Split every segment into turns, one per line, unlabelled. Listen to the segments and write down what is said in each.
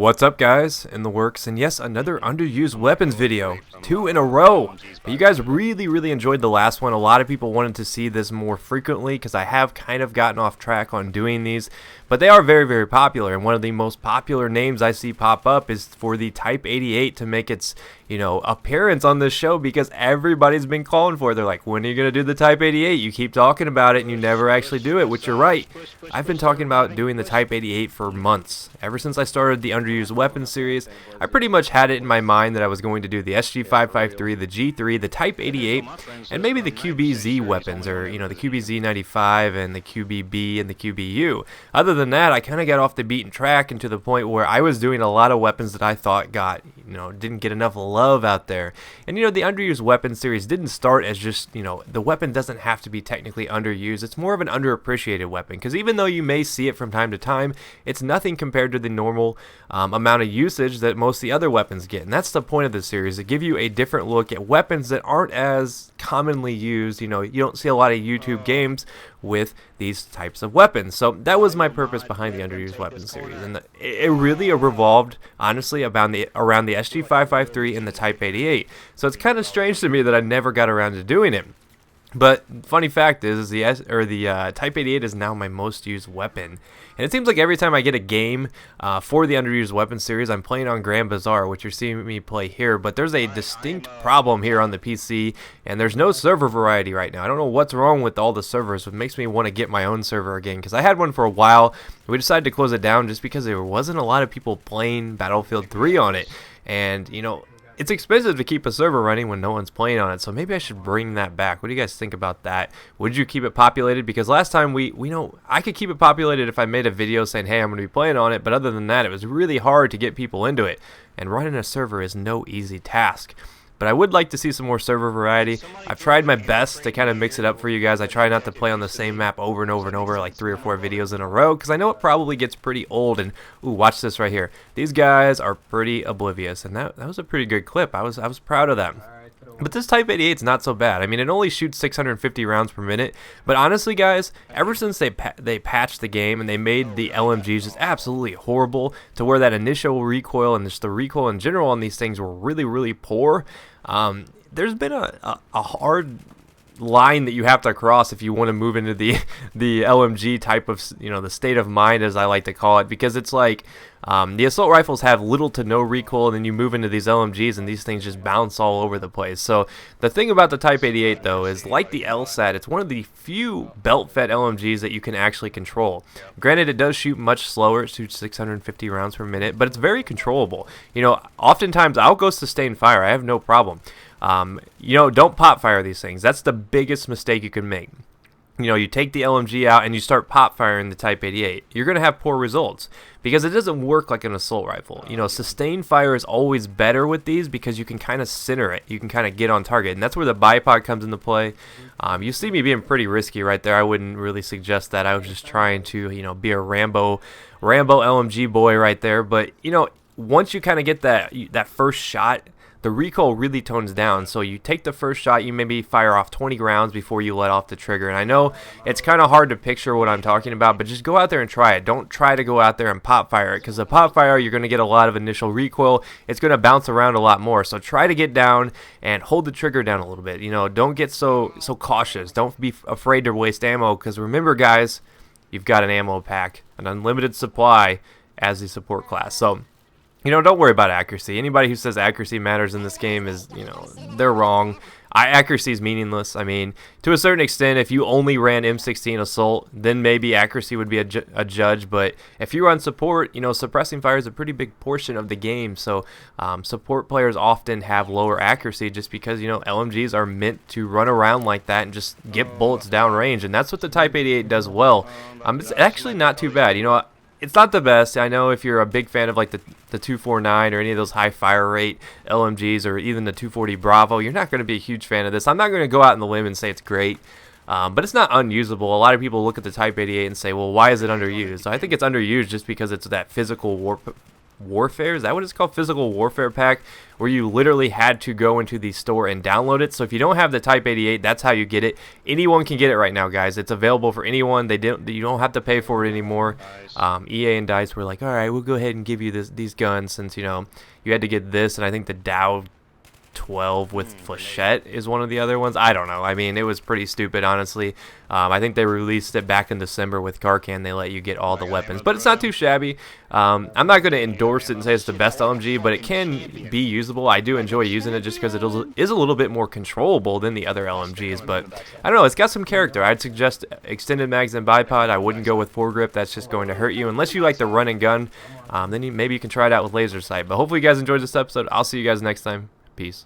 What's up, guys? In the works, and yes, another underused weapons video. 2 in a row. But you guys really enjoyed the last one. A lot of people wanted to see this more frequently because I have kind of gotten off track on doing these. But they are very popular, and one of the most popular names I see pop up is for the Type 88 to make its, appearance on this show because everybody's been calling for it. They're like, when are you going to do the Type 88? You keep talking about it and you never actually do it, which you're right. I've been talking about doing the Type 88 for months. Ever since I started the Underused Weapons series, I pretty much had it in my mind that I was going to do the SG553, the G3, the Type 88, and maybe the QBZ weapons, or, the QBZ95 and the QBB and the QBU. Other than that, I kind of got off the beaten track and to the point where I was doing a lot of weapons that I thought didn't get enough love out there. And the Underused Weapons series didn't start as just, the weapon doesn't have to be technically underused. It's more of an underappreciated weapon, because even though you may see it from time to time, it's nothing compared to the normal amount of usage that most of the other weapons get. And that's the point of this series, to give you a different look at weapons that aren't as commonly used. You don't see a lot of YouTube games with these types of weapons. So that was my purpose behind the Underused Weapons series, and it really revolved honestly around the SG553 and the Type 88. So it's kind of strange to me that I never got around to doing it. But funny fact is the Type 88 is now my most used weapon. And it seems like every time I get a game for the Underused Weapons series, I'm playing on Grand Bazaar, which you're seeing me play here. But there's a distinct problem here on the PC, and there's no server variety right now. I don't know what's wrong with all the servers. It makes me want to get my own server again, because I had one for a while. We decided to close it down just because there wasn't a lot of people playing Battlefield 3 on it. And, it's expensive to keep a server running when no one's playing on it, so maybe I should bring that back. What do you guys think about that? Would you keep it populated? Because last time we know I could keep it populated if I made a video saying, hey, I'm going to be playing on it, but other than that, it was really hard to get people into it, and running a server is no easy task. But I would like to see some more server variety. I've tried my best to kind of mix it up for you guys. I try not to play on the same map over and over, like 3 or 4 videos in a row, because I know it probably gets pretty old. And ooh, watch this right here. These guys are pretty oblivious, and that was a pretty good clip. I was proud of them. But this Type 88 is not so bad. I mean, it only shoots 650 rounds per minute. But honestly, guys, ever since they patched the game and they made the LMGs just absolutely horrible, to where that initial recoil and just the recoil in general on these things were really poor, there's been a hard line that you have to cross if you want to move into the LMG type of, the state of mind, as I like to call it, because it's like the assault rifles have little to no recoil, and then you move into these LMGs and these things just bounce all over the place. So the thing about the Type 88 though is, like the LSAT, it's one of the few belt-fed LMGs that you can actually control. Granted, it does shoot much slower. It shoots 650 rounds per minute, but it's very controllable. Oftentimes I'll go sustained fire. I have no problem. Don't pop fire these things. That's the biggest mistake you can make. You take the LMG out and you start pop firing the Type 88. You're going to have poor results because it doesn't work like an assault rifle. Sustained fire is always better with these because you can kind of center it. You can kind of get on target, and that's where the bipod comes into play. You see me being pretty risky right there. I wouldn't really suggest that. I was just trying to, be a Rambo LMG boy right there. But, once you kind of get that first shot, the recoil really tones down. So you take the first shot, you maybe fire off 20 rounds before you let off the trigger. And I know it's kind of hard to picture what I'm talking about, but just go out there and try it. Don't try to go out there and pop fire it, because the pop fire, you're going to get a lot of initial recoil. It's going to bounce around a lot more. So try to get down and hold the trigger down a little bit. Don't get so cautious. Don't be afraid to waste ammo, because remember, guys, you've got an ammo pack, an unlimited supply as the support class. So don't worry about accuracy. Anybody who says accuracy matters in this game is, they're wrong. Accuracy is meaningless. I mean, to a certain extent, if you only ran M16 Assault, then maybe accuracy would be a judge. But if you run support, suppressing fire is a pretty big portion of the game. So support players often have lower accuracy just because, LMGs are meant to run around like that and just get bullets downrange. And that's what the Type 88 does well. It's actually not too bad. It's not the best. I know if you're a big fan of like the 249 or any of those high fire rate LMGs, or even the 240 Bravo, you're not going to be a huge fan of this. I'm not going to go out on the limb and say it's great, but it's not unusable. A lot of people look at the Type 88 and say, well, why is it underused? So I think it's underused just because it's that physical Warfare. Is that what it's called? Physical Warfare Pack, where you literally had to go into the store and download it. So if you don't have the Type 88, that's how you get it. Anyone can get it right now, guys. It's available for anyone. You don't have to pay for it anymore. EA and DICE were like, all right, we'll go ahead and give you these guns, since you had to get this, and I think the Dow 12 with Flechette is one of the other ones. I don't know. I mean, it was pretty stupid, honestly. I think they released it back in December with Karkan. They let you get all the weapons, but it's not too shabby. I'm not going to endorse it and say it's the best LMG, but it can be usable. I do enjoy using it just because it is a little bit more controllable than the other LMGs, but I don't know. It's got some character. I'd suggest extended mags and bipod. I wouldn't go with foregrip. That's just going to hurt you. Unless you like the run and gun, then maybe you can try it out with laser sight. But hopefully you guys enjoyed this episode. I'll see you guys next time. Peace.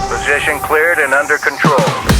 Position cleared and under control.